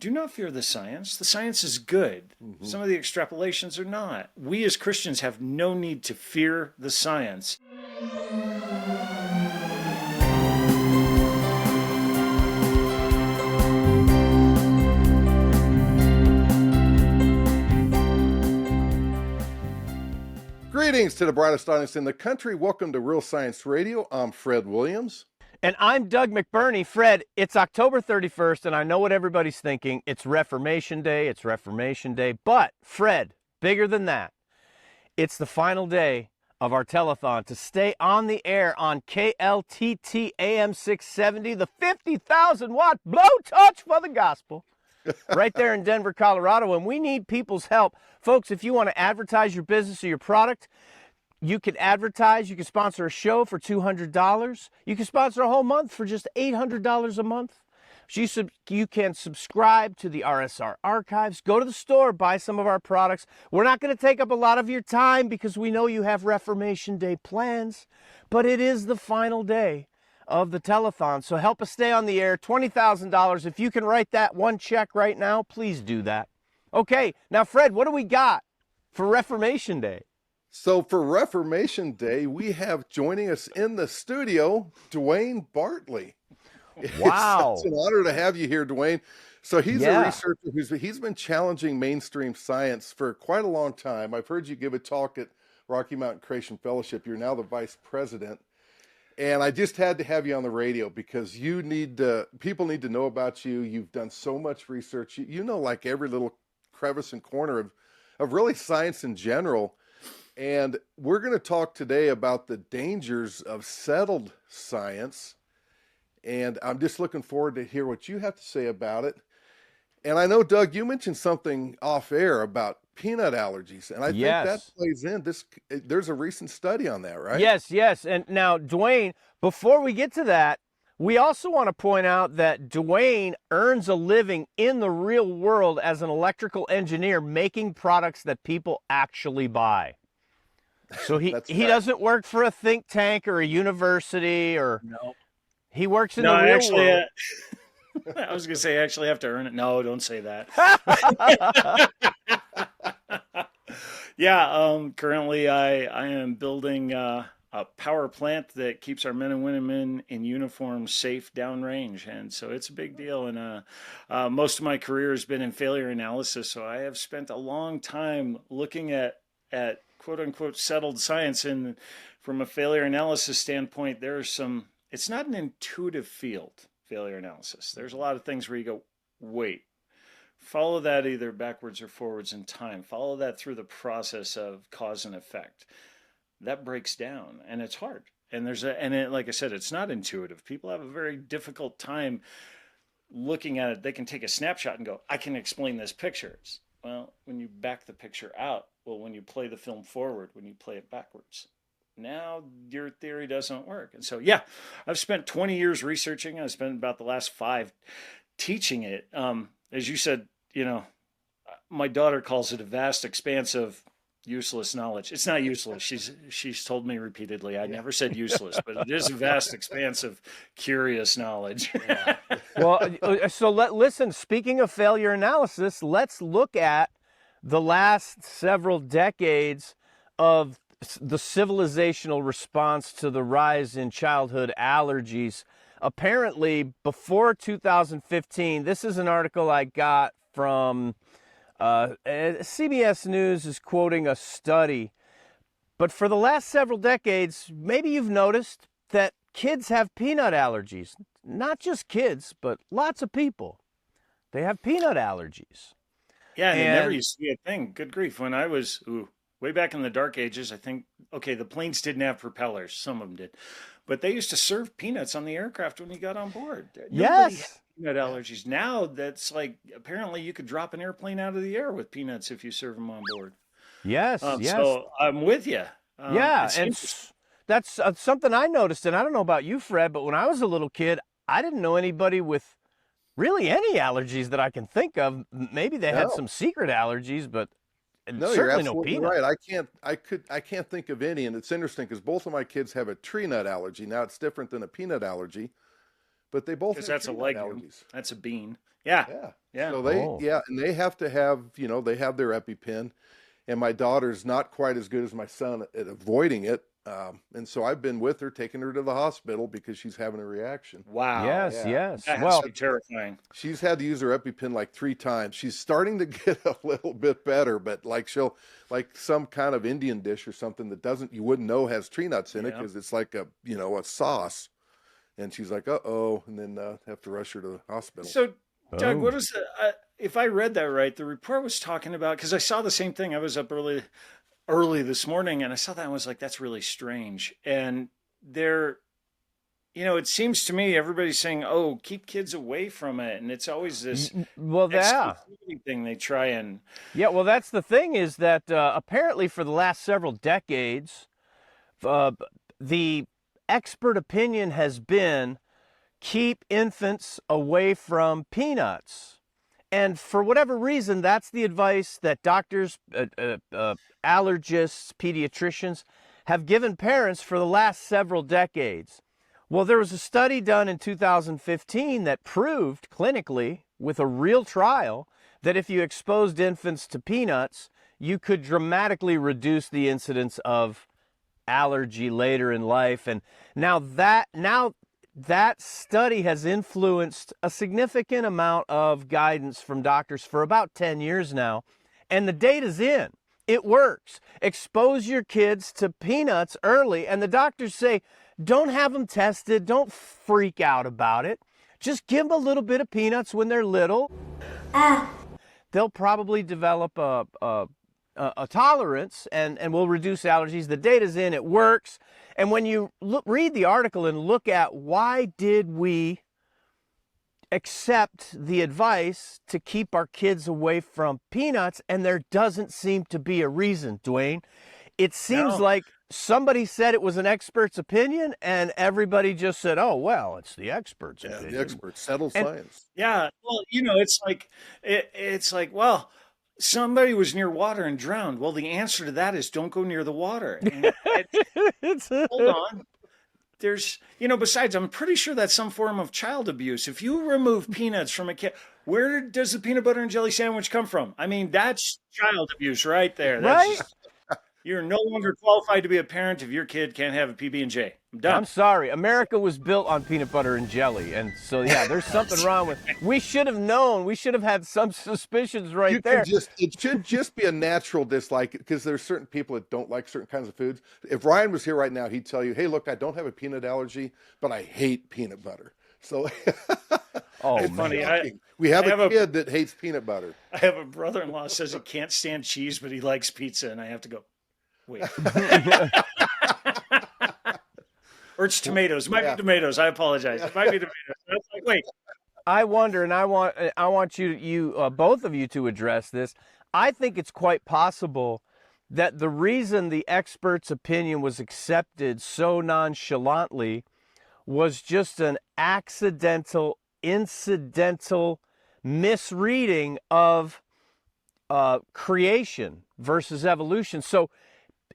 Do not fear the science. The science is good. Some of the extrapolations are not. We as Christians have no need to fear the science. Greetings to the brightest audience in the country. Welcome to Real Science Radio. I'm Fred Williams. And I'm Doug McBurney. Fred, it's October 31st, and I know what everybody's thinking. It's Reformation Day. It's Reformation Day. But, Fred, bigger than that, it's the final day of our telethon to stay on the air on KLTT AM 670, the 50,000-watt blowtorch for the gospel, right there in Denver, Colorado. And we need people's help. Folks, if you want to advertise your business or your product, you can advertise, you can sponsor a show for $200. You can sponsor a whole month for just $800 a month. You can subscribe to the RSR archives, go to the store, buy some of our products. We're not going to take up a lot of your time because we know you have Reformation Day plans, but it is the final day of the telethon. So help us stay on the air, $20,000. If you can write that one check right now, please do that. Okay, now Fred, what do we got for Reformation Day? So for Reformation Day, we have joining us in the studio, Dwayne Bartley. Wow. It's such an honor to have you here, Dwayne. So he's a researcher he's been challenging mainstream science for quite a long time. I've heard you give a talk at Rocky Mountain Creation Fellowship. You're now the vice president. And I just had to have you on the radio because people need to know about you. You've done so much research. You know, like every little crevice and corner of really science in general. And we're going to talk today about the dangers of settled science. And I'm just looking forward to hear what you have to say about it. And I know, Doug, you mentioned something off air about peanut allergies. And I think that plays in. There's a recent study on that, right? Yes. And now, Dwayne, before we get to that, we also want to point out that Dwayne earns a living in the real world as an electrical engineer making products that people actually buy. So he doesn't work for a think tank or a university or he works in the real world. I was going to say I actually have to earn it. No, don't say that. Currently I am building a power plant that keeps our men and women in uniform safe downrange. And so it's a big deal. And most of my career has been in failure analysis. So I have spent a long time looking at quote unquote settled science. And from a failure analysis standpoint, it's not an intuitive field, failure analysis. There's a lot of things where you go, wait, follow that either backwards or forwards in time. Follow that through the process of cause and effect. That breaks down and it's hard. And like I said, it's not intuitive. People have a very difficult time looking at it. They can take a snapshot and go, I can explain this picture. Well, when you back the picture out, when you play the film forward, when you play it backwards, now your theory doesn't work. And so, I've spent 20 years researching. I've spent about the last 5 teaching it. As you said, my daughter calls it a vast expanse of useless knowledge. It's not useless. She's told me repeatedly. I never said useless, but it is a vast expanse of curious knowledge. Well, so listen, speaking of failure analysis, let's look at the last several decades of the civilizational response to the rise in childhood allergies. Apparently, before 2015, this is an article I got from CBS News is quoting a study. But for the last several decades, maybe you've noticed that kids have peanut allergies. Not just kids, but lots of people. They have peanut allergies. Yeah, and never used to be a thing. Good grief. When I was way back in the dark ages, I think, the planes didn't have propellers. Some of them did. But they used to serve peanuts on the aircraft when you got on board. Nobody had peanut allergies. Now that's like, apparently you could drop an airplane out of the air with peanuts if you serve them on board. Yes. So I'm with you. And that's something I noticed. And I don't know about you, Fred, but when I was a little kid, I didn't know anybody with really any allergies that I can think of. Maybe they had some secret allergies, but no, you're absolutely right. I can't think of any, and it's interesting because both of my kids have a tree nut allergy. Now it's different than a peanut allergy, but they both Because have that's a tree nut legume. allergies. That's a bean. Yeah. Yeah. Yeah. So they, Oh. yeah, and they have to have, you know, they have their EpiPen, and my daughter's not quite as good as my son at avoiding it. And so I've been with her, taking her to the hospital because she's having a reaction. Wow. Yes, Yeah. yes. That has Well, to be terrifying. She's had to use her EpiPen like 3 times. She's starting to get a little bit better, but like she'll, like some kind of Indian dish or something that doesn't, you wouldn't know has tree nuts in it Yeah. because it's like a, you know, a sauce. And she's like, uh-oh, and then have to rush her to the hospital. So, Doug, Oh. what is the, if I read that right, the report was talking about, because I saw the same thing. I was up early this morning and I saw that and was like, that's really strange. And there, you know, it seems to me everybody's saying, oh, keep kids away from it. And it's always this well, yeah. exclusivity thing they try and. Yeah, well, that's the thing is that apparently for the last several decades, the expert opinion has been keep infants away from peanuts. And for whatever reason, that's the advice that doctors, allergists, pediatricians have given parents for the last several decades. Well, there was a study done in 2015 that proved clinically with a real trial that if you exposed infants to peanuts, you could dramatically reduce the incidence of allergy later in life. And now that study has influenced a significant amount of guidance from doctors for about 10 years now, and the data's in. It works. Expose your kids to peanuts early, and the doctors say, don't have them tested, don't freak out about it. Just give them a little bit of peanuts when they're little. They'll probably develop a tolerance and will reduce allergies. The data's in, it works. And when you read the article and look at why did we accept the advice to keep our kids away from peanuts, and there doesn't seem to be a reason, Dwayne. It seems No. like somebody said it was an expert's opinion and everybody just said, oh, well, it's the expert's Yeah, opinion. the experts, settled And- science. Yeah. Well, you know, it's like, well, somebody was near water and drowned. Well, the answer to that is don't go near the water. And hold on. There's, you know, besides, I'm pretty sure that's some form of child abuse. If you remove peanuts from a kid, where does the peanut butter and jelly sandwich come from? I mean, that's child abuse right there. That's Right? just, you're no longer qualified to be a parent if your kid can't have a PB&J. I'm done. I'm sorry. America was built on peanut butter and jelly. And so, yeah, there's something wrong with we should have known. We should have had some suspicions right You there. can just, it should just be a natural dislike because there's certain people that don't like certain kinds of foods. If Ryan was here right now, he'd tell you, hey, look, I don't have a peanut allergy, but I hate peanut butter. So Oh, It's man. funny. we have I have a a- kid that hates peanut butter. I have a brother-in-law says he can't stand cheese, but he likes pizza, and I have to go, wait. Or it's tomatoes. It might Yeah. be tomatoes. I apologize. It might be tomatoes. I was like, wait. I wonder, and I want you both of you to address this. I think it's quite possible that the reason the expert's opinion was accepted so nonchalantly was just an accidental, incidental misreading of creation versus evolution. So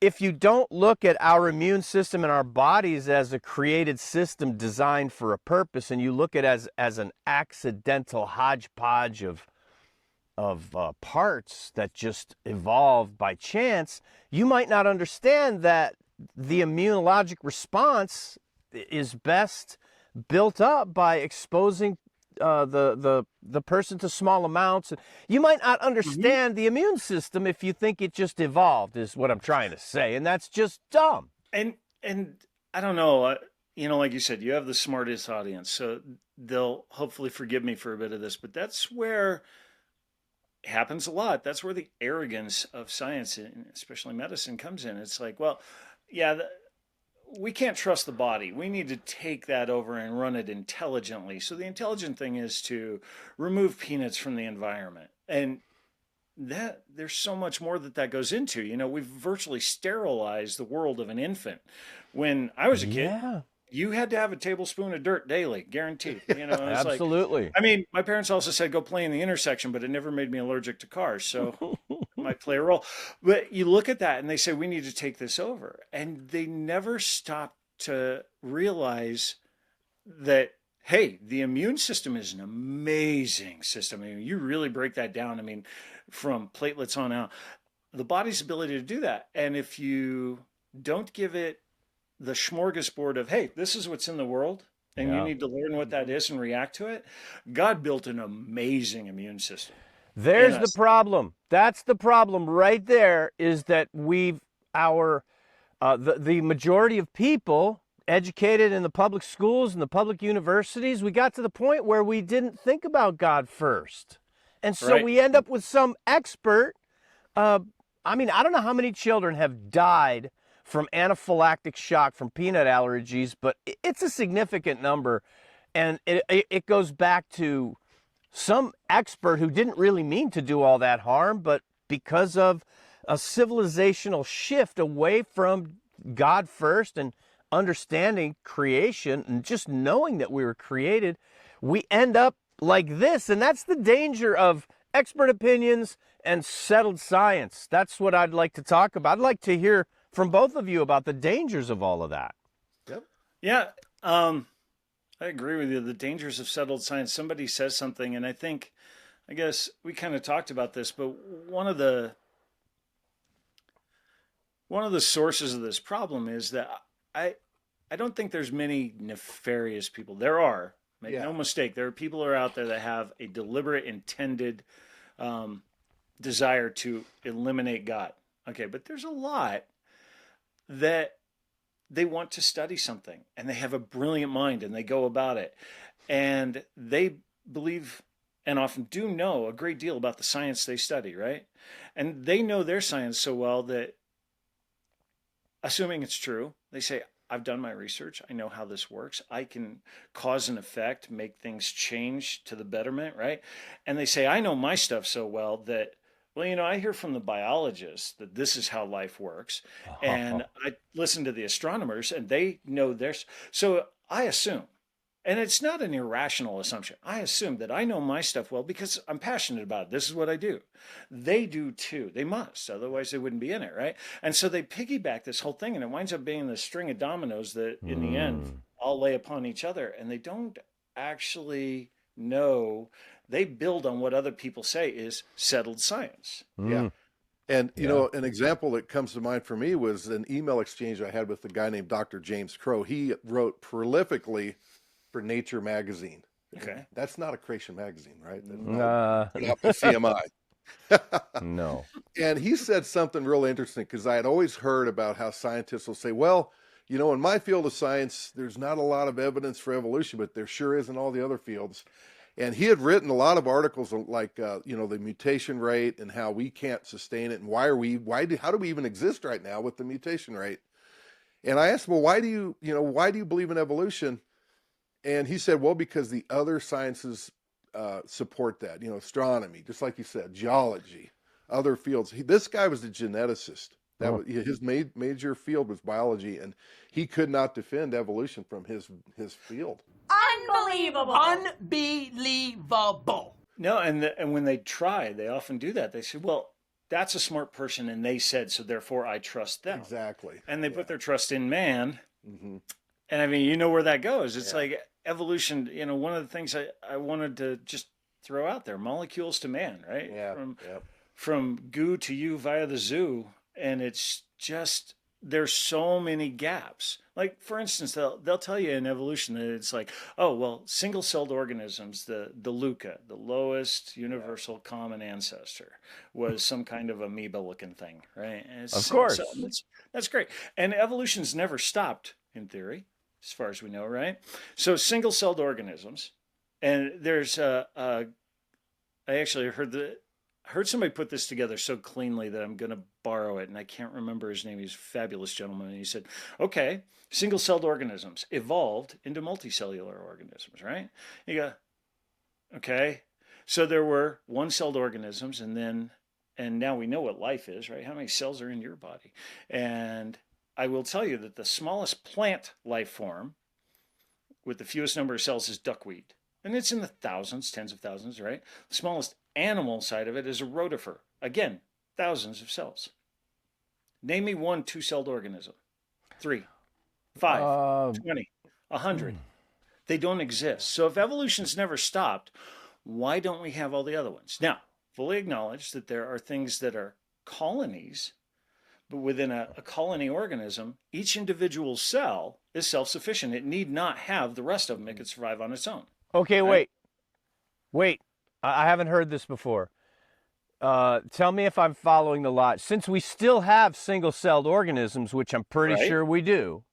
if you don't look at our immune system and our bodies as a created system designed for a purpose, and you look at it as an accidental hodgepodge of parts that just evolved by chance, you might not understand that the immunologic response is best built up by exposing the person to small amounts. You might not understand the immune system if you think it just evolved, is what I'm trying to say, and that's just dumb. And I don't know, you know, like you said, you have the smartest audience, so they'll hopefully forgive me for a bit of this, but that's where it happens a lot. That's where the arrogance of science, and especially medicine, comes in. It's like, well, yeah, we can't trust the body. We need to take that over and run it intelligently. So the intelligent thing is to remove peanuts from the environment. And that there's so much more that goes into. You know, we've virtually sterilized the world of an infant. When I was a kid, Yeah, you had to have a tablespoon of dirt daily, guaranteed. You know, and it's like, absolutely. I mean, my parents also said go play in the intersection, but it never made me allergic to cars, so it might play a role. But you look at that and they say we need to take this over, and they never stop to realize that hey, the immune system is an amazing system. I mean, you really break that down. I mean, from platelets on out, the body's ability to do that. And if you don't give it the smorgasbord of, hey, this is what's in the world, and you Yeah. need to learn what that is and react to it, God built an amazing immune system in There's the us. problem. That's the problem right there, is that the majority of people educated in the public schools and the public universities, we got to the point where we didn't think about God first. And so Right. we end up with some expert. I mean, I don't know how many children have died from anaphylactic shock from peanut allergies, but it's a significant number. And it goes back to some expert who didn't really mean to do all that harm, but because of a civilizational shift away from God first and understanding creation and just knowing that we were created, we end up like this. And that's the danger of expert opinions and settled science. That's what I'd like to talk about. I'd like to hear from both of you about the dangers of all of that. Yep. Yeah. I agree with you. The dangers of settled science. Somebody says something, and I guess we kind of talked about this, but one of the sources of this problem is that I don't think there's many nefarious people. There are, make no mistake, there are people who are out there that have a deliberate, intended desire to eliminate God. Okay, but there's a lot that they want to study something and they have a brilliant mind and they go about it and they believe and often do know a great deal about the science they study, right? And they know their science so well that, assuming it's true, they say, I've done my research. I know how this works. I can cause and effect, make things change to the betterment, right? And they say, I know my stuff so well that, well, I hear from the biologists that this is how life works. And I listen to the astronomers and they know theirs. So I assume, and it's not an irrational assumption, I assume that I know my stuff well because I'm passionate about it. This is what I do. They do too. They must. Otherwise, they wouldn't be in it, right? And so they piggyback this whole thing and it winds up being this string of dominoes that in the end all lay upon each other. And they don't actually know. They build on what other people say is settled science. Yeah. And, an example that comes to mind for me was an email exchange I had with a guy named Dr. James Crow. He wrote prolifically for Nature magazine. Okay. That's not a creation magazine, right? Nah. Not the CMI. No. And he said something real interesting because I had always heard about how scientists will say, well, in my field of science, there's not a lot of evidence for evolution, but there sure is in all the other fields. And he had written a lot of articles like, the mutation rate and how we can't sustain it. And how do we even exist right now with the mutation rate? And I asked him, well, why do you believe in evolution? And he said, well, because the other sciences support that, astronomy, just like you said, geology, other fields. This guy was a geneticist. His major field was biology, and he could not defend evolution from his field. Unbelievable. Unbelievable. No, and when they try, they often do that. They say, well, that's a smart person, and they said, so therefore I trust them. Exactly. And they put their trust in man. Mm-hmm. And I mean, where that goes. It's like evolution, one of the things I wanted to just throw out there, molecules to man, right? Yeah. From goo to you via the zoo. And it's just, there's so many gaps. Like, for instance, they'll tell you in evolution that it's like, oh, well, single-celled organisms, the LUCA, the lowest universal common ancestor, was some kind of amoeba-looking thing, right? And Of course. That's great. And evolution's never stopped, in theory, as far as we know, right? So single-celled organisms, and there's I actually heard somebody put this together so cleanly that I'm going to borrow it, and I can't remember his name. He's a fabulous gentleman. And he said, okay, single-celled organisms evolved into multicellular organisms, right? You go, okay. So there were one-celled organisms, and now we know what life is, right? How many cells are in your body? And I will tell you that the smallest plant life form with the fewest number of cells is duckweed. And it's in the thousands, tens of thousands, right? The smallest animal side of it is a rotifer. Again, thousands of cells. Name me one two-celled organism. 3, 5, 20, 100. They don't exist. So if evolution's never stopped, why don't we have all the other ones? Now, fully acknowledge that there are things that are colonies, but within a colony organism, each individual cell is self-sufficient. It need not have the rest of them. It could survive on its own. Okay, Right? wait. I haven't heard this before. Tell me if I'm following the lot. Since we still have single-celled organisms, which I'm pretty Right? sure we do,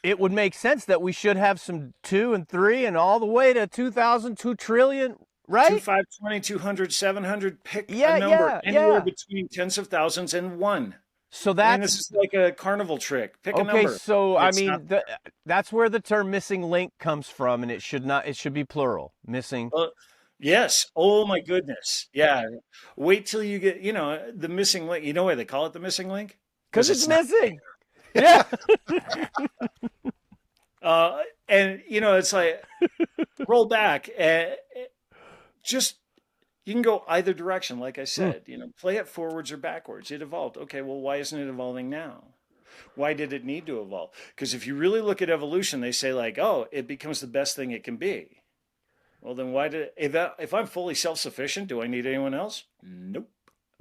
it would make sense that we should have some 2 and 3 and all the way to 2,000, 2 trillion, right? 2, 5, 20, 200, 700, pick Yeah, a number, yeah, anywhere yeah. between tens of thousands and one. So I mean, that's this is like a carnival trick. Pick a okay. number. So I It's not. mean, that's where the term "missing link" comes from, and it should not. It should be plural. Missing. Yes. Oh my goodness. Yeah. Wait till you get, the missing link. You know why they call it the missing link? Because it's not. missing. Yeah. And it's like roll back and just you can go either direction. Like I said, play it forwards or backwards. It evolved. Okay. Well, why isn't it evolving now? Why did it need to evolve? Because if you really look at evolution, they say like, oh, it becomes the best thing it can be. Well, then if I'm fully self-sufficient, do I need anyone else? Nope.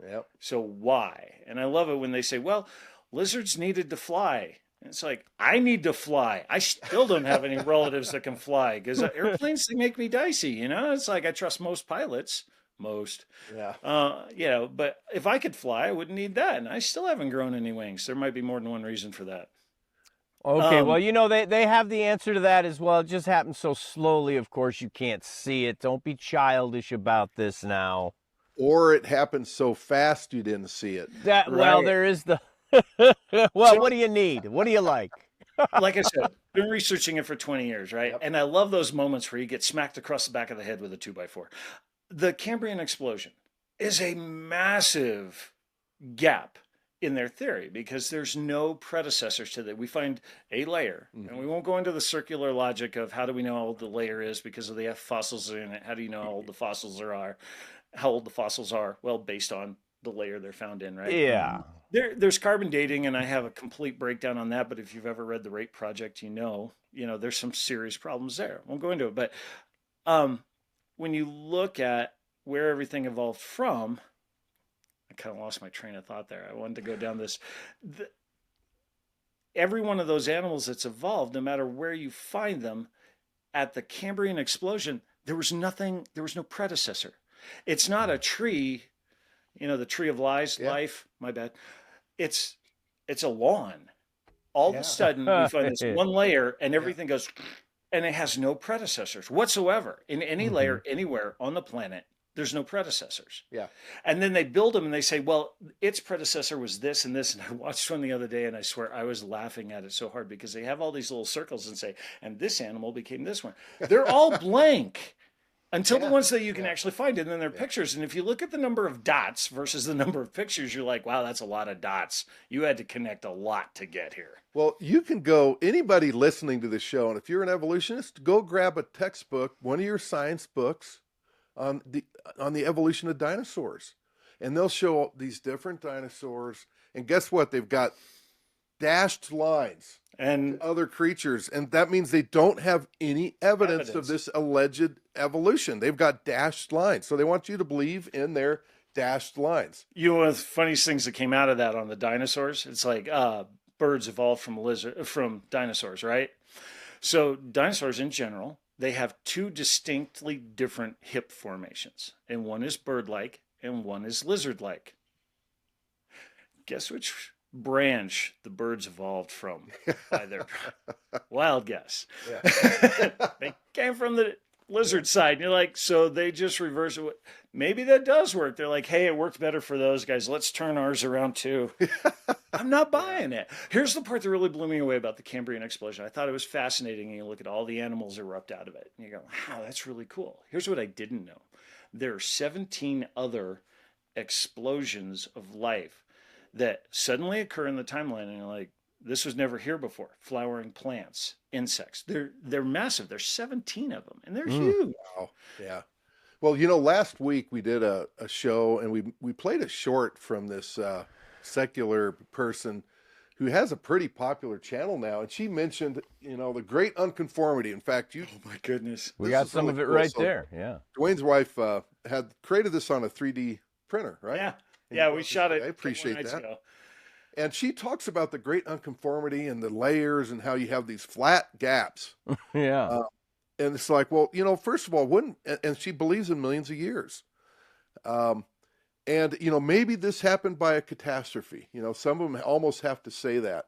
Yep. So why? And I love it when they say, well, lizards needed to fly. And it's like, I need to fly. I still don't have any relatives that can fly because airplanes, they make me dicey. It's like I trust most pilots. Yeah. But if I could fly, I wouldn't need that. And I still haven't grown any wings. There might be more than one reason for that. Okay, well, they have the answer to that as well. It just happens so slowly, of course, you can't see it. Don't be childish about this now. Or it happened so fast you didn't see it. Well, there is the... Well, what do you need? What do you like? Like I said, been researching it for 20 years, right? Yep. And I love those moments where you get smacked across the back of the head with a 2x4. The Cambrian explosion is a massive gap in their theory because there's no predecessors to that. We find a layer, and we won't go into the circular logic of how do we know how old the layer is because of the fossils in it. How do you know how old the fossils are? How old the fossils are? Well, based on the layer they're found in, right? Yeah. There's carbon dating, and I have a complete breakdown on that. But if you've ever read the Rate Project, there's some serious problems there. Won't go into it, but when you look at where everything evolved from, I kind of lost my train of thought there. I wanted to go down this. Every one of those animals that's evolved, no matter where you find them, at the Cambrian explosion, there was no predecessor. It's not a tree, the tree of life, my bad. It's a lawn. All of a sudden, we find this one layer and everything goes, and it has no predecessors whatsoever in any layer anywhere on the planet. There's no predecessors. Yeah. And then they build them and they say, well, its predecessor was this and this. And I watched one the other day and I swear I was laughing at it so hard because they have all these little circles and say, and this animal became this one. They're all blank until the ones that you can actually find. And then they're pictures. And if you look at the number of dots versus the number of pictures, you're like, wow, that's a lot of dots. You had to connect a lot to get here. Well, you can go, anybody listening to the show, and if you're an evolutionist, go grab a textbook, one of your science books, on the evolution of dinosaurs, and they'll show these different dinosaurs, and guess what? They've got dashed lines and other creatures, and that means they don't have any evidence of this alleged evolution. They've got dashed lines, so they want you to believe in their dashed lines. One of the funniest things that came out of that on the dinosaurs, it's like birds evolved from dinosaurs, right? So dinosaurs in general, they have two distinctly different hip formations, and one is bird-like and one is lizard-like. Guess which branch the birds evolved from by their wild guess? Yeah. They came from the lizard side, and you're like, so they just reverse it. Maybe that does work. They're like, hey, it worked better for those guys. Let's turn ours around too. I'm not buying it. Here's the part that really blew me away about the Cambrian explosion. I thought it was fascinating. And you look at all the animals erupt out of it, and you go, wow, that's really cool. Here's what I didn't know. There are 17 other explosions of life that suddenly occur in the timeline, and you're like, this was never here before. Flowering plants, insects. They're massive. There's 17 of them, and they're huge. Wow. Yeah. Well, last week we did a show, and we played a short from this secular person who has a pretty popular channel now, and she mentioned, the great unconformity. In fact, Oh my goodness. We got some of it right there. Yeah. Dwayne's wife had created this on a 3D printer, right? Yeah. Yeah, we shot it. I appreciate that. Ago. And she talks about the great unconformity and the layers and how you have these flat gaps. Yeah. And it's like, well, first of all, and she believes in millions of years. And, maybe this happened by a catastrophe. Some of them almost have to say that.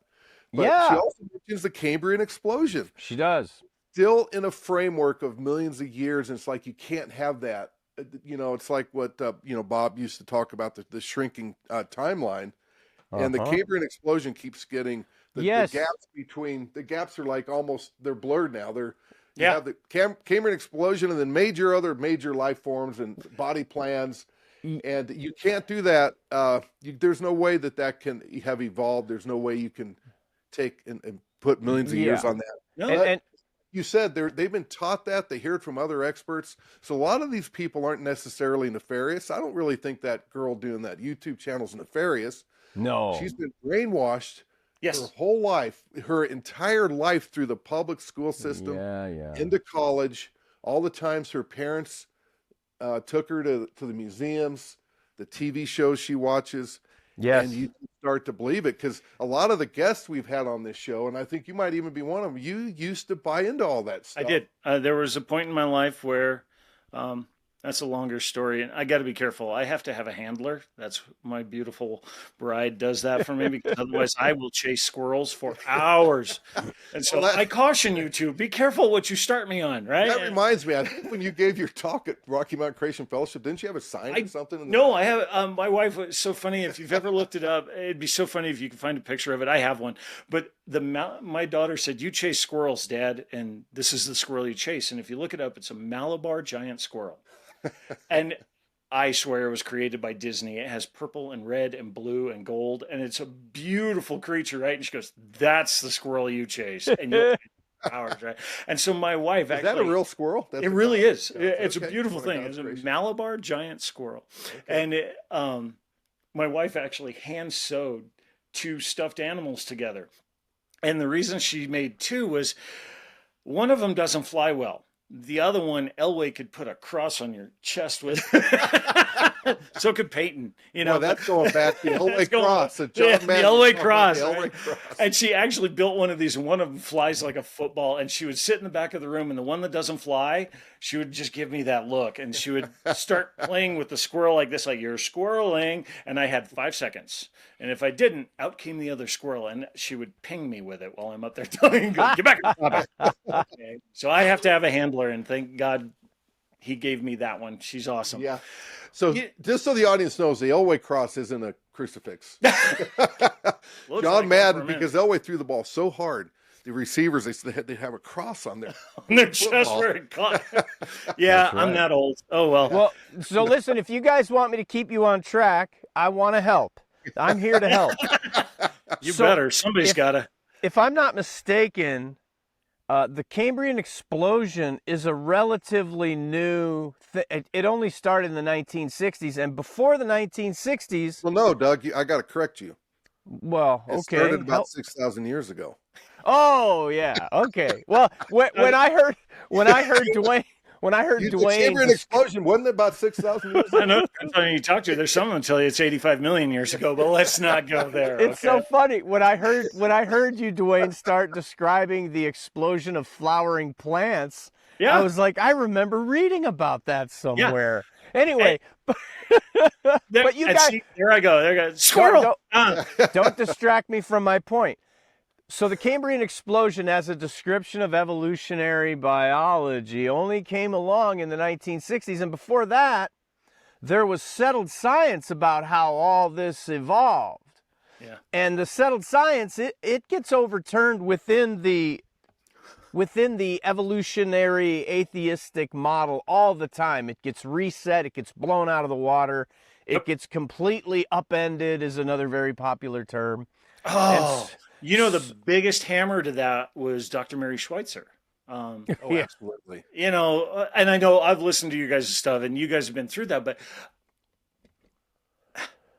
But she also mentions the Cambrian explosion. She does. Still in a framework of millions of years. And it's like, you can't have that. It's like what, Bob used to talk about, the shrinking timeline. And the Cambrian explosion keeps getting the gaps between, the gaps are like almost, they're blurred now. You have the Cambrian explosion and then other major life forms and body plans. And you can't do that. There's no way that can have evolved. There's no way you can take and put millions of years on that. No, and you said they've been taught that. They hear it from other experts. So a lot of these people aren't necessarily nefarious. I don't really think that girl doing that YouTube channel is nefarious. No. She's been brainwashed yes. her whole life, her entire life through the public school system, into college, all the times her parents took her to the museums, the TV shows she watches. Yes. And you start to believe it, because a lot of the guests we've had on this show, and I think you might even be one of them, you used to buy into all that stuff. I did. There was a point in my life where that's a longer story, and I got to be careful. I have to have a handler. That's my beautiful bride does that for me, because otherwise I will chase squirrels for hours. And so I caution you to be careful what you start me on, right? That reminds me, I think when you gave your talk at Rocky Mountain Creation Fellowship, didn't you have a sign or something? No, I have. My wife was so funny. If you've ever looked it up, it'd be so funny if you can find a picture of it. I have one. But my daughter said, "You chase squirrels, Dad, and this is the squirrel you chase." And if you look it up, it's a Malabar giant squirrel. And I swear it was created by Disney. It has purple and red and blue and gold, and it's a beautiful creature, right? And she goes, "That's the squirrel you chase." And you're hours, right? And so my wife is that a real squirrel? It really is. It's a beautiful thing. It's a Malabar giant squirrel. Okay. And my wife actually hand sewed 2 stuffed animals together. And the reason she made 2 was one of them doesn't fly well. The other one, Elway could put a cross on your chest with. So could Peyton. Well, that's going back to the Elway cross. The Elway cross. And she actually built one of these, and one of them flies like a football. And she would sit in the back of the room, and the one that doesn't fly, she would just give me that look. And she would start playing with the squirrel like this, like, "You're squirreling." And I had 5 seconds. And if I didn't, out came the other squirrel, and she would ping me with it while I'm up there telling her, "Get back." Okay. So I have to have a handler, and thank God he gave me that one. She's awesome. Yeah. So just so the audience knows, the Elway cross isn't a crucifix. John Madden, because Elway threw the ball so hard, the receivers, they have a cross on there. On their chest where it caught. Yeah, right. I'm that old. Oh, well. Well, so listen, if you guys want me to keep you on track, I want to help. I'm here to help. You better. Somebody's got to. If I'm not mistaken, the Cambrian explosion is a relatively new thing. It only started in the 1960s, and before the 1960s... Well, no, Doug, I got to correct you. Well, okay. It started about 6,000 years ago. Oh, yeah. Okay. Well, when I heard Dwayne... The Cambrian explosion wasn't it about 6,000 years ago? I know. You talk to, there's someone tell you it's 85 million years ago, but let's not go there. It's so funny when I heard you, Dwayne, start describing the explosion of flowering plants. Yeah, I was like, I remember reading about that somewhere. Yeah. Anyway, but you guys, there I go. Squirrel. Don't distract me from my point. So the Cambrian explosion as a description of evolutionary biology only came along in the 1960s. And before that, there was settled science about how all this evolved. Yeah. And the settled science, it gets overturned within the evolutionary atheistic model all the time. It gets reset. It gets blown out of the water. It gets completely upended is another very popular term. Oh, you know, the biggest hammer to that was Dr. Mary Schweitzer. Absolutely. You know, and I know I've listened to you guys' stuff, and you guys have been through that, but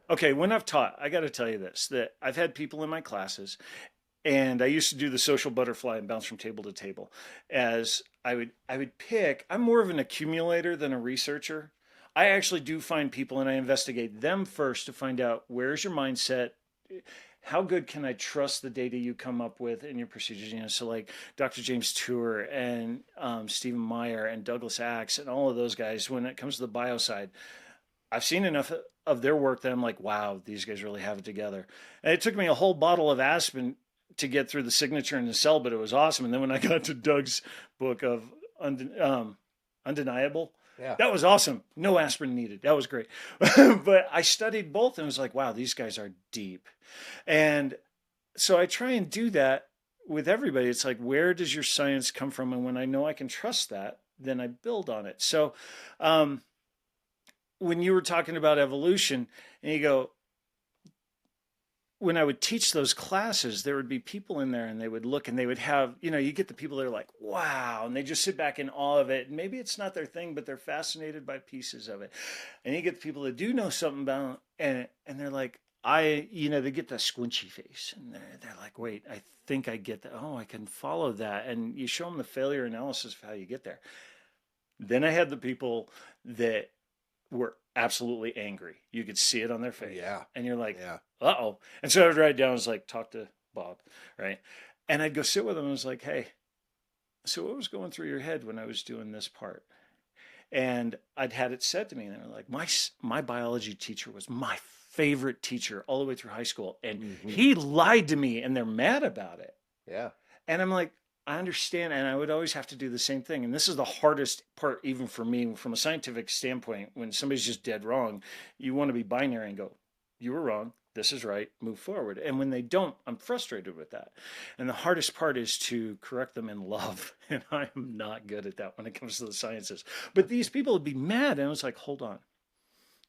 Okay, when I've taught, I got to tell you this, that I've had people in my classes, and I used to do the social butterfly and bounce from table to table. As I would pick, I'm more of an accumulator than a researcher. I actually do find people and I investigate them first to find out where's your mindset, how good can I trust the data you come up with in your procedures? So like Dr. James Tour and Stephen Meyer and Douglas Axe and all of those guys, when it comes to the bio side, I've seen enough of their work that I'm like, wow, these guys really have it together. And it took me a whole bottle of aspirin to get through the signature and the cell, but it was awesome. And then when I got to Doug's book of Undeniable, Yeah. that was awesome. No aspirin needed. That was great. But I studied both and was like, wow, these guys are deep. And so I try and do that with everybody. It's like, where does your science come from? And when I know I can trust that, then I build on it. So when you were talking about evolution and you go, when I would teach those classes, there would be people in there and they would look and they would have, you get the people that are like, wow, and they just sit back in awe of it. And maybe it's not their thing, but they're fascinated by pieces of it. And you get the people that do know something about it, and they're like, they get the squinchy face and they're like, wait, I think I get that. Oh, I can follow that. And you show them the failure analysis of how you get there. Then I had the people that were absolutely angry. You could see it on their face. Yeah. And you're like, Yeah. uh-oh. And so I would write down, I was like, talk to Bob, right? And I'd go sit with him and I was like, hey, so what was going through your head when I was doing this part? And I'd had it said to me, and they were like, my biology teacher was my favorite teacher all the way through high school. And he lied to me and they're mad about it. Yeah. And I'm like, I understand. And I would always have to do the same thing. And this is the hardest part, even for me, from a scientific standpoint. When somebody's just dead wrong, you want to be binary and go, you were wrong. This is right. Move forward. And when they don't, I'm frustrated with that. And the hardest part is to correct them in love. And I am not good at that when it comes to the sciences. But these people would be mad. And I was like, hold on.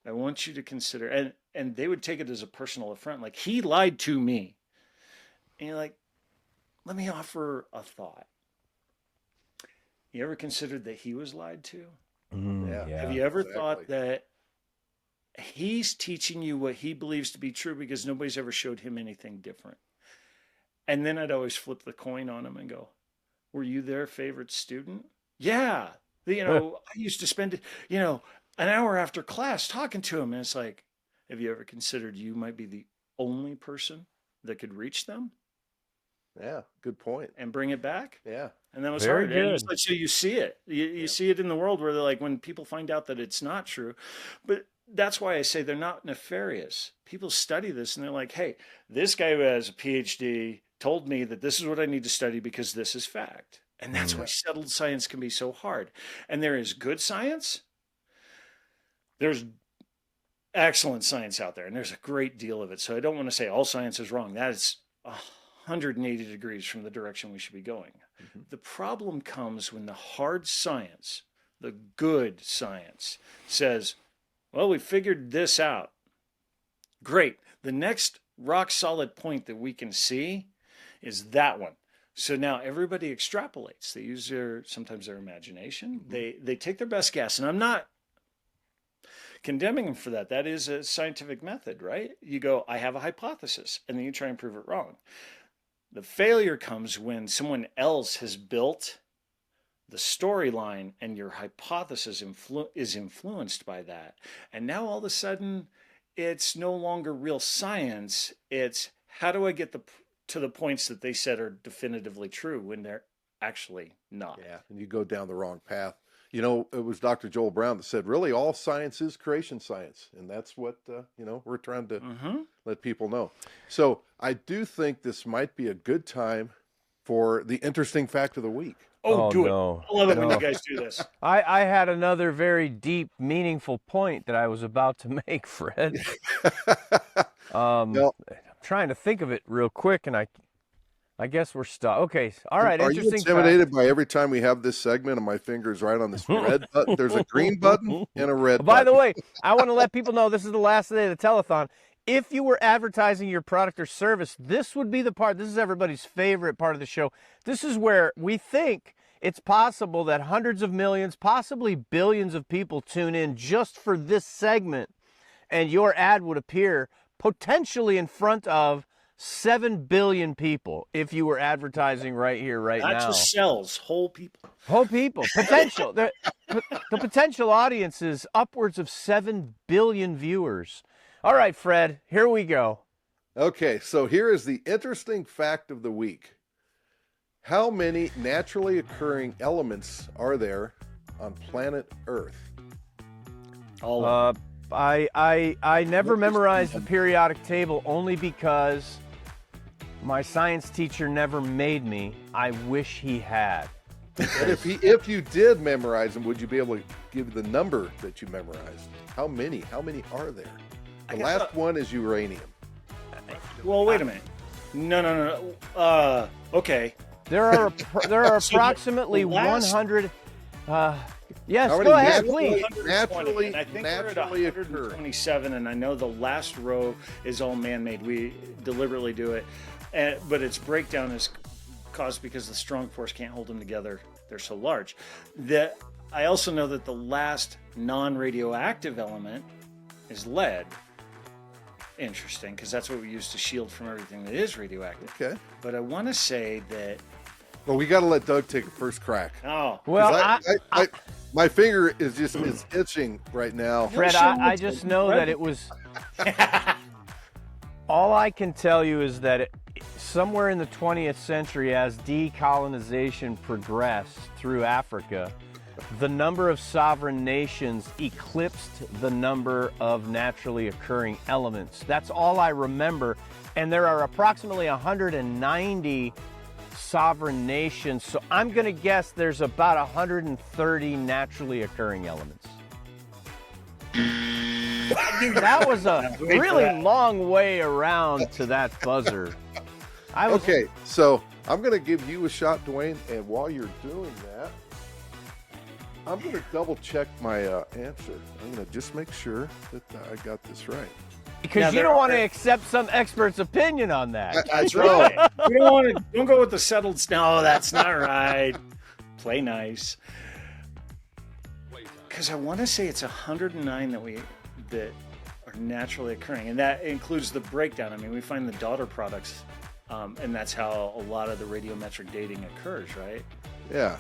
I want you to consider. And they would take it as a personal affront. Like, he lied to me. And you're like, let me offer a thought. You ever considered that he was lied to? Yeah. Have you ever thought that he's teaching you what he believes to be true because nobody's ever showed him anything different? And then I'd always flip the coin on him and go, were you their favorite student? Yeah. I used to spend, an hour after class talking to him. And it's like, have you ever considered you might be the only person that could reach them? Yeah, good point. And bring it back. Yeah. And that was Very hard. good. And so you see it. You see it in the world where they're like, when people find out that it's not true. But that's why I say they're not nefarious. People study this and they're like, hey, this guy who has a PhD told me that this is what I need to study because this is fact. And that's why settled science can be so hard. And there is good science. There's excellent science out there. And there's a great deal of it. So I don't want to say all science is wrong. That is 180 degrees from the direction we should be going. The problem comes when the hard science, the good science, says, well, we figured this out. Great. The next rock solid point that we can see is that one. So now everybody extrapolates. They use sometimes their imagination. They take their best guess. And I'm not condemning them for that. That is a scientific method, right? You go, I have a hypothesis, and then you try and prove it wrong. The failure comes when someone else has built the storyline and your hypothesis is influenced by that. And now all of a sudden, it's no longer real science. It's how do I get to the points that they said are definitively true when they're actually not. Yeah, and you go down the wrong path. It was Dr. Joel Brown that said, really, all science is creation science. And that's what, we're trying to let people know. So I do think this might be a good time for the interesting fact of the week. Oh, do no. it. I love it when you guys do this. I had another very deep, meaningful point that I was about to make, Fred. I'm trying to think of it real quick, and I guess we're stuck. Okay, all right. Are you intimidated by every time we have this segment and my finger's right on this red button? There's a green button and a red button. By the way, I want to let people know this is the last day of the telethon. If you were advertising your product or service, this would be the part. This is everybody's favorite part of the show. This is where we think it's possible that hundreds of millions, possibly billions of people tune in just for this segment. and your ad would appear potentially in front of 7 billion people if you were advertising right here, right now. Not just cells, whole people. Whole people. Potential. The potential audience is upwards of 7 billion viewers. All right, Fred, here we go. Okay, so here is the interesting fact of the week. How many naturally occurring elements are there on planet Earth? All of them. I never memorized the periodic table only because my science teacher never made me. I wish he had. And if you did memorize them, would you be able to give the number that you memorized? How many? How many are there? The last one is uranium. Well, wait a minute. No. Okay. There are So approximately the last- 100. Yes, How go many ahead, naturally- please. 120, and I think naturally we're at 127, and I know the last row is all man-made. We deliberately do it, but its breakdown is caused because the strong force can't hold them together. They're so large. I also know that the last non-radioactive element is lead. Interesting, because that's what we use to shield from everything that is radioactive. Okay. But I want to say that. Well, we got to let Doug take a first crack. Oh, Well, My finger is just is itching right now. Fred, I just know that it was. All I can tell you is that somewhere in the 20th century, as decolonization progressed through Africa, the number of sovereign nations eclipsed the number of naturally occurring elements. That's all I remember. And there are approximately 190 sovereign nations. So I'm going to guess there's about 130 naturally occurring elements. That was a really long way around to that buzzer. Okay, so I'm going to give you a shot, Dwayne, and while you're doing that, I'm going to double check my answer. I'm going to just make sure that I got this right. Because you don't want to accept some expert's opinion on that. That's right. We don't go with the settled. No, that's not right. Play nice. Because I want to say it's 109 that are naturally occurring, and that includes the breakdown. I mean, we find the daughter products, and that's how a lot of the radiometric dating occurs, right? Yeah.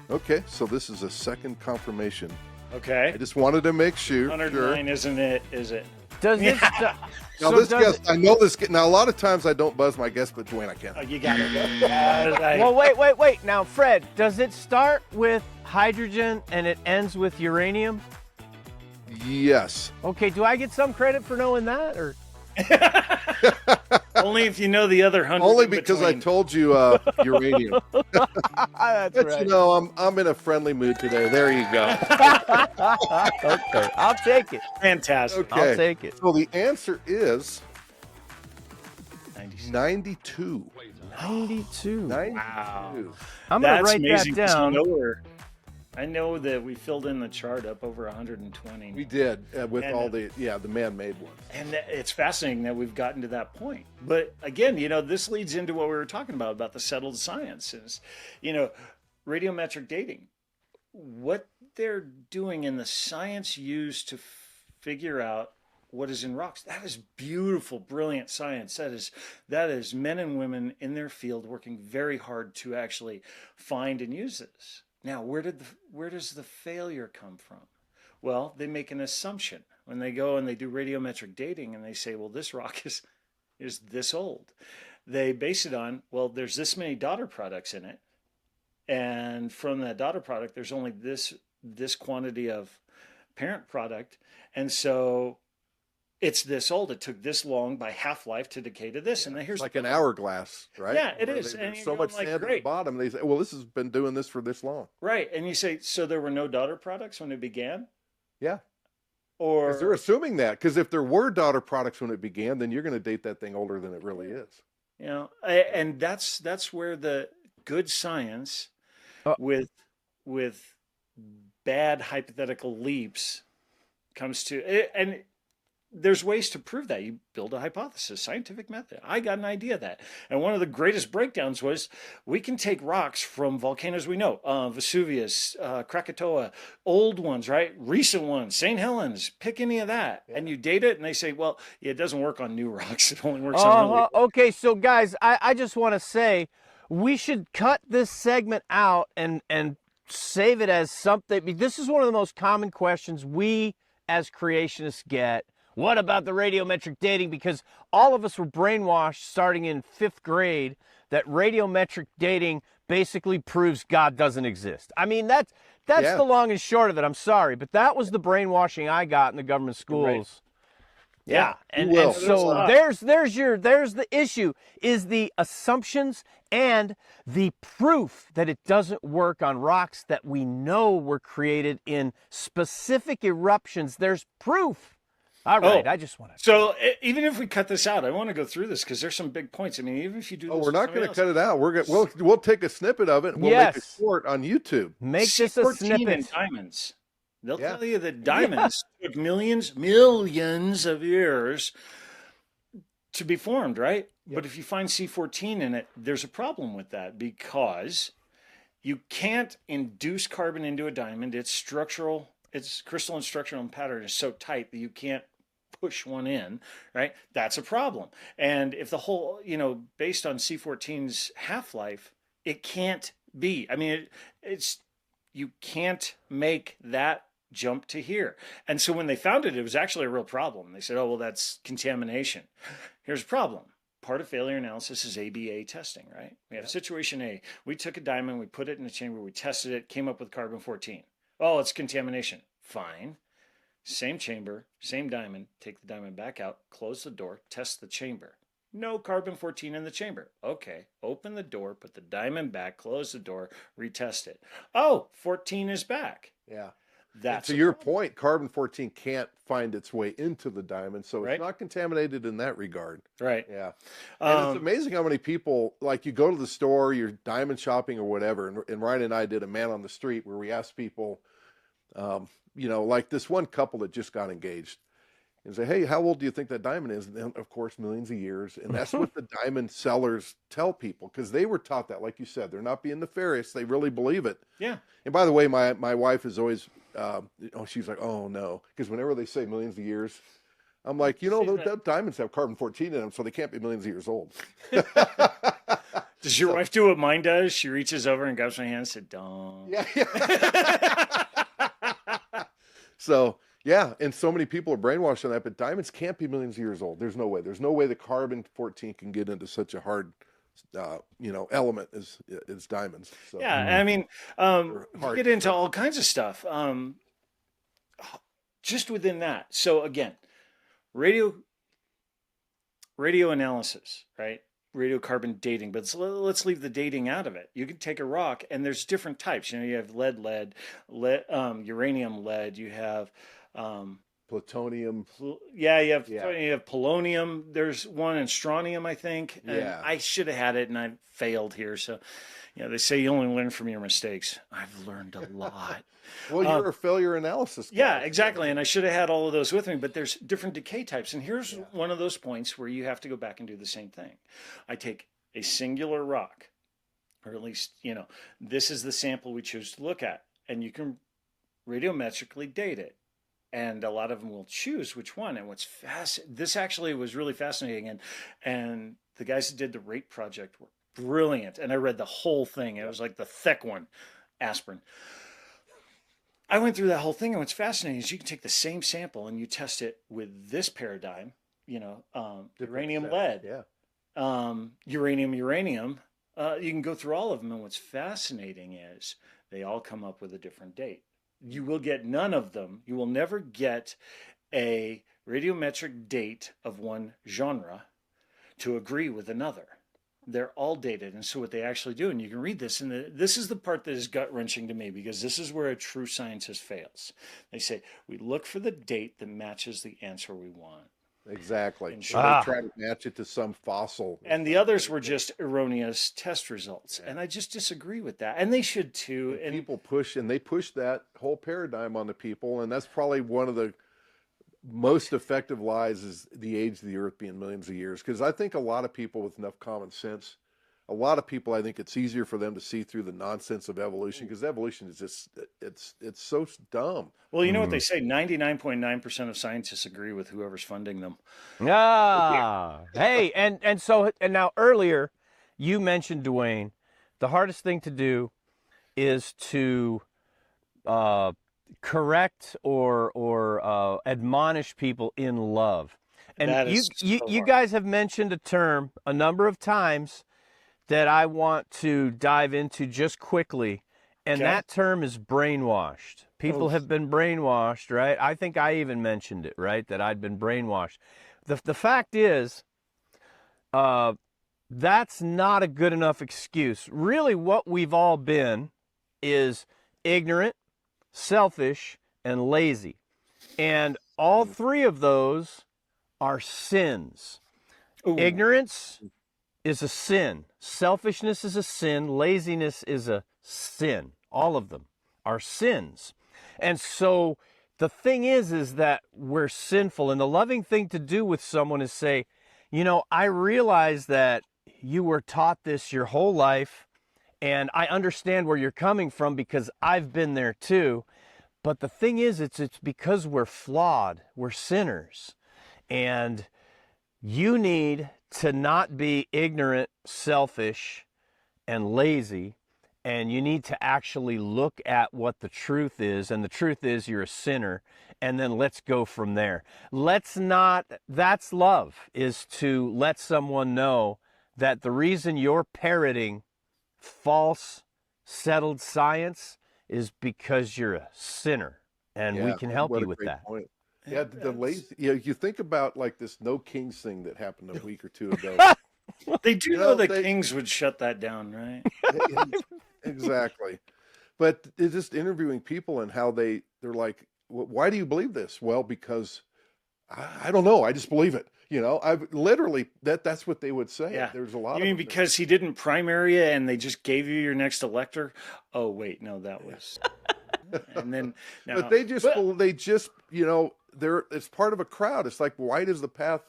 Okay, so this is a second confirmation. Okay. I just wanted to make sure. 109, isn't it? Is it? Does this? Now this guest, I know this. Now a lot of times I don't buzz my guest, but Dwayne, I can't. Oh, you got it. Well, wait. Now, Fred, does it start with hydrogen and it ends with uranium? Yes. Okay. Do I get some credit for knowing that, or? Only if you know the other 100. Only because I told you uranium. That's But right. you know, I'm in a friendly mood today. There you go. Okay, I'll take it. Fantastic. Okay. I'll take it. So the answer is 96. 92. 92. 92. Wow. I'm gonna That's write amazing. that 'Cause down. I know that we filled in the chart up over 120. We did with And, all the man-made ones. And it's fascinating that we've gotten to that point. But again, this leads into what we were talking about the settled sciences. Radiometric dating. What they're doing in the science used to figure out what is in rocks. That is beautiful, brilliant science. That is men and women in their field working very hard to actually find and use this. Now, where does the failure come from? Well, they make an assumption when they go and they do radiometric dating and they say, well, this rock is this old. They base it on, well, there's this many daughter products in it. And from that daughter product, there's only this quantity of parent product. And so it's this old. It took this long by half-life to decay to this. And then here's like an hourglass, right? Yeah, it Where is. There's And so much sand at the bottom. They say, well, this has been doing this for this long. Right. And you say, so there were no daughter products when it began? Yeah. Or Because they're assuming that. Because if there were daughter products when it began, then you're going to date that thing older than it really is. And that's where the good science with bad hypothetical leaps comes to. And there's ways to prove that. You build a hypothesis, scientific method. I got an idea of that. And one of the greatest breakdowns was we can take rocks from volcanoes we know, Vesuvius, Krakatoa, old ones, right? Recent ones, St. Helens, pick any of that. And you date it and they say, well, yeah, it doesn't work on new rocks. It only works on really. Okay, so guys, I just want to say we should cut this segment out and save it as something. This is one of the most common questions we as creationists get. What about the radiometric dating? Because all of us were brainwashed starting in 5th grade that radiometric dating basically proves God doesn't exist. I mean, that's the long and short of it. I'm sorry, but that was the brainwashing I got in the government schools. Right. Yeah, and so there's the issue is the assumptions and the proof that it doesn't work on rocks that we know were created in specific eruptions. There's proof. All right, I just want to. So even if we cut this out, I want to go through this because there's some big points. I mean, even if you do. We're not going to cut it out. We'll take a snippet of it and we'll make it short on YouTube. Make this a snippet. And diamonds. They'll tell you that diamonds took millions of years to be formed, right? Yep. But if you find C14 in it, there's a problem with that because you can't induce carbon into a diamond. Its crystalline structural pattern is so tight that you can't push one in, right? That's a problem. And if the whole, based on C14's half-life, it can't be. I mean, you can't make that jump to here. And so when they found it, it was actually a real problem. They said, oh, well, that's contamination. Here's a problem. Part of failure analysis is ABA testing, right? We have situation A. We took a diamond, we put it in a chamber, we tested it, came up with carbon-14. Oh, it's contamination. Fine. Same chamber, same diamond, take the diamond back out, close the door, test the chamber. No carbon-14 in the chamber. Okay, open the door, put the diamond back, close the door, retest it. Oh, 14 is back. Yeah. That's to your point, carbon-14 can't find its way into the diamond, so it's right. not contaminated in that regard. Right. Yeah. And it's amazing how many people, like you go to the store, you're diamond shopping or whatever, and Ryan and I did a man on the street where we asked people, like this one couple that just got engaged, and say, hey, how old do you think that diamond is? And then, of course, millions of years. And that's what the diamond sellers tell people because they were taught that, like you said, they're not being nefarious. They really believe it. Yeah. And by the way, my wife is always, she's like, oh, no. Because whenever they say millions of years, I'm like, those diamonds have carbon-14 in them, so they can't be millions of years old. Does your wife do what mine does? She reaches over and grabs my hand and said, don't. Yeah. So... yeah, and so many people are brainwashed on that, but diamonds can't be millions of years old. There's no way. There's no way the carbon-14 can get into such a hard, element as diamonds. So, yeah, I mean, we get into all kinds of stuff just within that. So again, radio analysis, right? Radiocarbon dating, but let's leave the dating out of it. You can take a rock, and there's different types. You have lead, uranium, lead. You have plutonium. You have polonium. There's one in strontium, I think. And I should have had it, and I failed here. So, they say you only learn from your mistakes. I've learned a lot. Well, you're a failure analysis guy. Yeah, exactly. And I should have had all of those with me, but there's different decay types. And here's one of those points where you have to go back and do the same thing. I take a singular rock, or at least, this is the sample we choose to look at, and you can radiometrically date it. And a lot of them will choose which one. And this actually was really fascinating. And the guys that did the rate project were brilliant. And I read the whole thing. It was like the thick one, aspirin. I went through that whole thing, and what's fascinating is you can take the same sample and you test it with this paradigm, uranium, lead, uranium. You can go through all of them, and what's fascinating is they all come up with a different date. You will get none of them. You will never get a radiometric date of one genre to agree with another. They're all dated. And so what they actually do, and you can read this, and this is the part that is gut-wrenching to me, because this is where a true scientist fails. They say, we look for the date that matches the answer we want. Exactly. So they try to match it to some fossil. And the others were just erroneous test results. And I just disagree with that. And they should too. And people push that whole paradigm on the people. And that's probably one of the most effective lies is the age of the earth being millions of years. Because I think a lot of people with enough common sense, a lot of people, I think it's easier for them to see through the nonsense of evolution, because evolution is just, it's so dumb. Well, you know what they say, 99.9% of scientists agree with whoever's funding them. Hey, and now earlier you mentioned, Dwayne, the hardest thing to do is to correct or admonish people in love. And That you is so you hard. guys have mentioned a term a number of times that I want to dive into just quickly, and Okay. that term is brainwashed. People Oh. have been brainwashed, right? I think I even mentioned it, right? That I'd been brainwashed. The fact is, that's not a good enough excuse. Really, what we've all been is ignorant, selfish, and lazy. And all three of those are sins. Ooh. Ignorance is a sin. Selfishness is a sin. Laziness is a sin. All of them are sins. And so the thing is that we're sinful. And the loving thing to do with someone is say, you know, I realize that you were taught this your whole life, and I understand where you're coming from because I've been there too. But the thing is, it's because we're flawed. We're sinners. And you need to not be ignorant, selfish, and lazy, and you need to actually look at what the truth is, and the truth is you're a sinner, and then let's go from there. Let's not, that's love, is to let someone know that the reason you're parroting false, settled science is because you're a sinner, and we can help what you a with great that. point. Yeah, the lazy. You think about like this no kings thing that happened a week or two ago. They do know the Kings would shut that down, right? Exactly. But it's just interviewing people and how they're like, why do you believe this? Well, because I don't know. I just believe it. You know, I've literally that's what they would say. Yeah. There's a lot You of mean them because he didn't primary you and they just gave you your next elector? Oh wait, no, that was. And then, now, but they just you know, it's part of a crowd. It's like, white is the path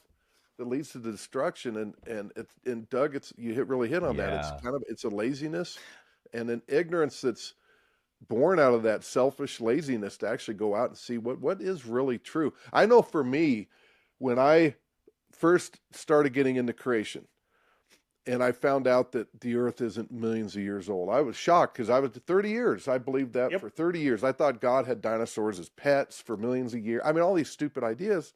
that leads to the destruction, and Doug, you really hit on that. It's a laziness and an ignorance that's born out of that selfish laziness to actually go out and see what is really true. I know for me, when I first started getting into creation, and I found out that the earth isn't millions of years old, I was shocked, because I was 30 years. I believed that for 30 years. I thought God had dinosaurs as pets for millions of years. I mean, all these stupid ideas.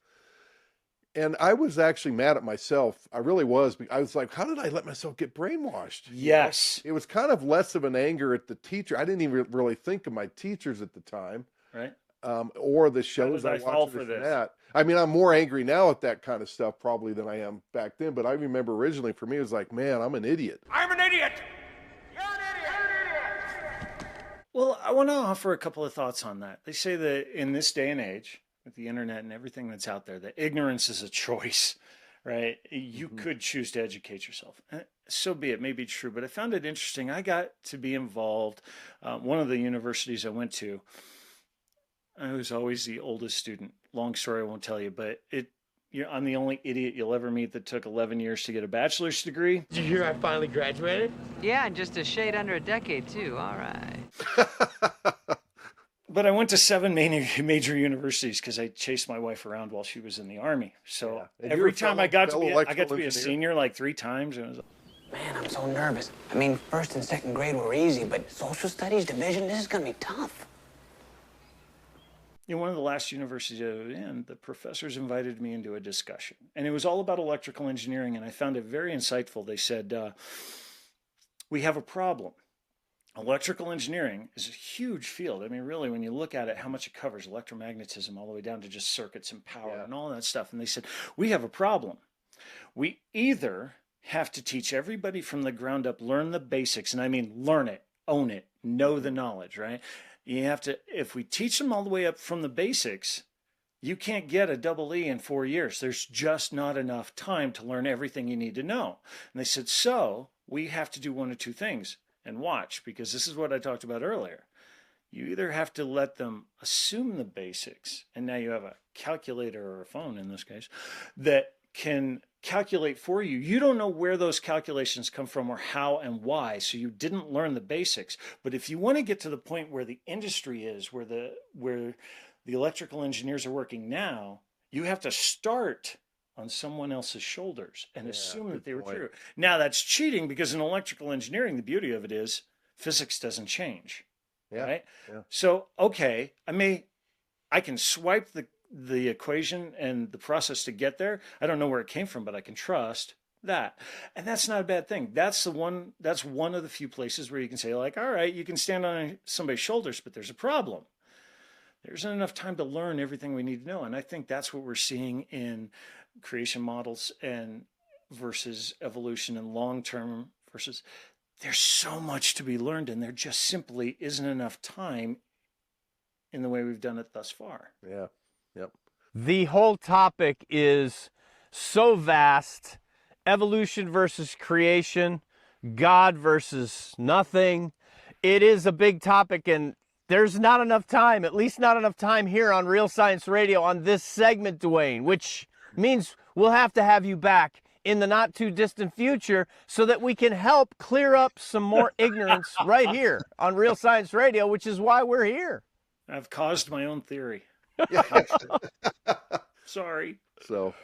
And I was actually mad at myself. I really was. I was like, how did I let myself get brainwashed? Yes. You know? It was kind of less of an anger at the teacher. I didn't even really think of my teachers at the time. Right. Or the shows I watched for that. I mean, I'm more angry now at that kind of stuff probably than I am back then. But I remember originally, for me, it was like, man, I'm an idiot. I'm an idiot. You're an idiot. Well, I want to offer a couple of thoughts on that. They say that in this day and age, with the internet and everything that's out there, that ignorance is a choice, right? You could choose to educate yourself. So be it, maybe true, but I found it interesting. I got to be involved. One of the universities I went to, I was always the oldest student. Long story, I won't tell you, but I'm the only idiot you'll ever meet that took 11 years to get a bachelor's degree. Did you hear I finally graduated? Yeah, and just a shade under a decade, too. All right. But I went to 7 major universities because I chased my wife around while she was in the Army. So every time I got to be a senior like 3 times. And it was Man, I'm so nervous. I mean, first and second grade were easy, but social studies, division, this is going to be tough. You know, one of the last universities I was in, the professors invited me into a discussion. And it was all about electrical engineering, and I found it very insightful. They said, we have a problem. Electrical engineering is a huge field. I mean, really, when you look at it, how much it covers electromagnetism all the way down to just circuits and power and all that stuff. And they said, we have a problem. We either have to teach everybody from the ground up, learn the basics, and I mean learn it, own it, know the knowledge, right? You have to, if we teach them all the way up from the basics, you can't get a double E in 4 years. There's just not enough time to learn everything you need to know. And they said, so we have to do one of two things. And watch, because this is what I talked about earlier. You either have to let them assume the basics, and now you have a calculator or a phone in this case that can calculate for you. You don't know where those calculations come from or how and why, so you didn't learn the basics. But if you want to get to the point where the industry is, where the electrical engineers are working now, you have to start on someone else's shoulders and assume that they were true. Now that's cheating, because in electrical engineering, the beauty of it is physics doesn't change. Right? Yeah. So, okay, I can swipe the equation and the process to get there. I don't know where it came from, but I can trust that. And that's not a bad thing. That's one of the few places where you can say, like, all right, you can stand on somebody's shoulders, but there's a problem. There isn't enough time to learn everything we need to know. And I think that's what we're seeing in creation models and versus evolution and long-term versus. There's so much to be learned, and there just simply isn't enough time in the way we've done it thus far. Yeah. Yep. The whole topic is so vast. Evolution versus creation, God versus nothing. It is a big topic, and there's not enough time, at least not enough time here on Real Science Radio on this segment, Dwayne, which means we'll have to have you back in the not too distant future so that we can help clear up some more ignorance right here on Real Science Radio, which is why we're here. I've caused my own theory. Sorry. So,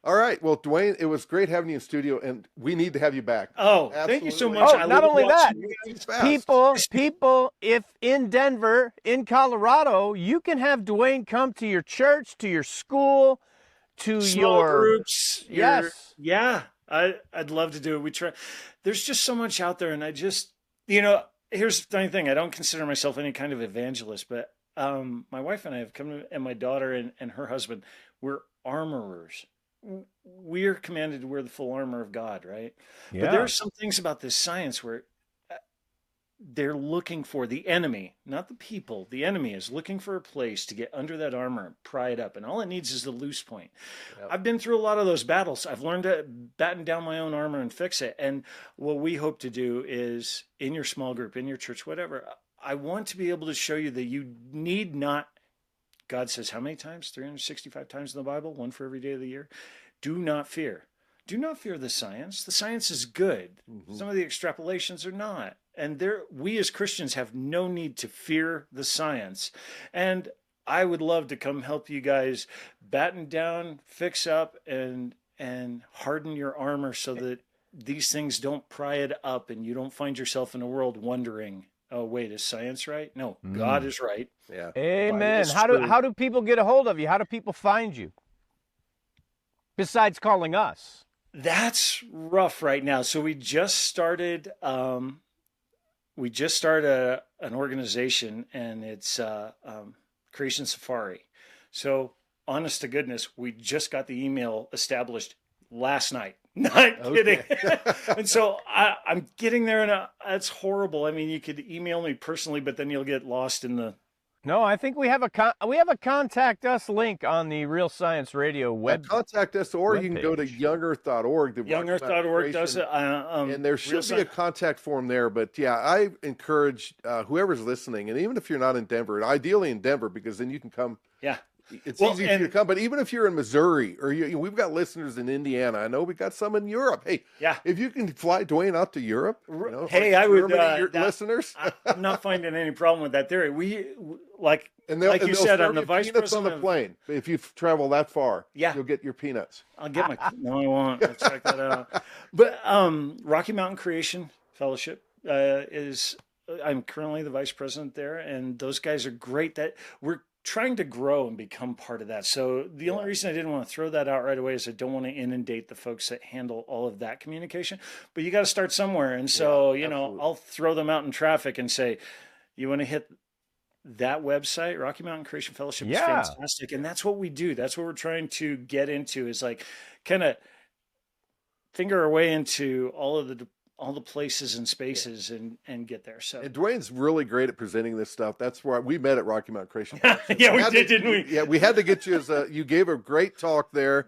all right. Well, Dwayne, it was great having you in studio, and we need to have you back. Oh, thank you so much. Oh, not only that, people, if in Denver, in Colorado, you can have Dwayne come to your church, to your school, to small your groups. Yes. Yeah. I'd love to do it. We try. There's just so much out there, and I just, here's the funny thing. I don't consider myself any kind of evangelist, but my wife and I have come to, and my daughter and her husband, we're armorers. We are commanded to wear the full armor of God, right? Yeah. But there are some things about this science where they're looking for the enemy, not the people. The enemy is looking for a place to get under that armor and pry it up. And all it needs is the loose point. Yep. I've been through a lot of those battles. I've learned to batten down my own armor and fix it. And what we hope to do is, in your small group, in your church, whatever, I want to be able to show you that you need not, God says how many times? 365 times in the Bible, one for every day of the year. Do not fear. Do not fear the science. The science is good. Mm-hmm. Some of the extrapolations are not. And we as Christians have no need to fear the science. And I would love to come help you guys batten down, fix up, and harden your armor so that these things don't pry it up and you don't find yourself in a world wondering, oh, wait, is science right? No, God is right. Yeah. Amen. How do people get a hold of you? How do people find you? Besides calling us. That's rough right now. So we just started an organization, and it's Creation Safari. So honest to goodness, we just got the email established last night. Not kidding. And so I'm getting there, and it's horrible. I mean, you could email me personally, but then you'll get lost in the. No, I think we have a contact us link on the Real Science Radio web. Contact us, or you can go to youngearth.org. Youngearth.org does it. And there should be a contact form there. But yeah, I encourage whoever's listening, and even if you're not in Denver, ideally in Denver, because then you can come. Yeah. It's easy for you to come, but even if you're in Missouri or we've got listeners in Indiana, I know we got some in Europe. Hey, yeah, if you can fly Dwayne out to Europe, hey, I would. Listeners, I'm not finding any problem with that theory. We like you said, I'm the vice president on the plane. If you travel that far, yeah, you'll get your peanuts. I'll get my. No, I won't. I'll check that out. But Rocky Mountain Creation Fellowship I'm currently the vice president there, and those guys are great. That we're trying to grow and become part of that. So the only reason I didn't want to throw that out right away is I don't want to inundate the folks that handle all of that communication, but you got to start somewhere. And so, I'll throw them out in traffic and say, you want to hit that website, Rocky Mountain Creation Fellowship is fantastic. And that's what we do. That's what we're trying to get into, is like kind of finger our way into all the places and spaces and get there. So, and Dwayne's really great at presenting this stuff. That's why we met at Rocky Mountain Creation. Yeah, we did, didn't we? Yeah, we had to get you you gave a great talk there.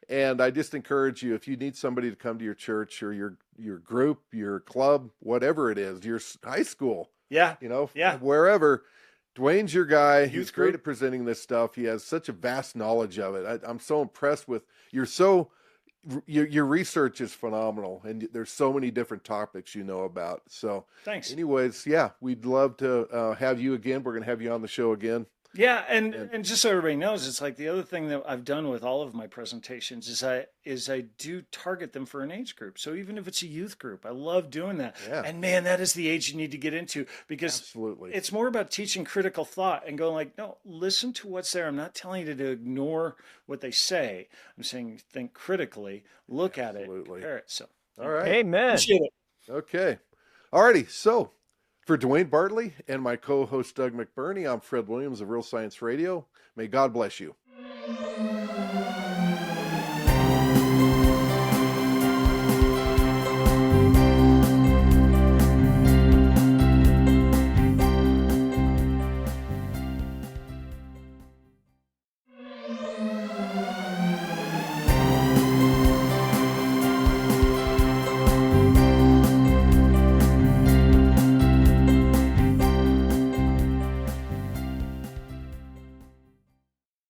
And I just encourage you, if you need somebody to come to your church or your group, your club, whatever it is, your high school, Yeah. You know, Yeah. wherever. Dwayne's your guy. He's Youth great group. at presenting this stuff. He has such a vast knowledge of it. I'm so impressed with your research is phenomenal, and there's so many different topics you know about. So, Thanks. anyways, yeah, we'd love to have you again. We're going to have you on the show again. Yeah, and just so everybody knows, it's like the other thing that I've done with all of my presentations is I do target them for an age group. So even if it's a youth group, I love doing that. Yeah. And man, that is the age you need to get into, because Absolutely. it's more about teaching critical thought and going like, no, listen to what's there. I'm not telling you to ignore what they say. I'm saying think critically, look at it, Absolutely. compare it. So All right. Amen. appreciate it. Okay. All righty. So, for Dwayne Bartley and my co-host Doug McBurney, I'm Fred Williams of Real Science Radio. May God bless you.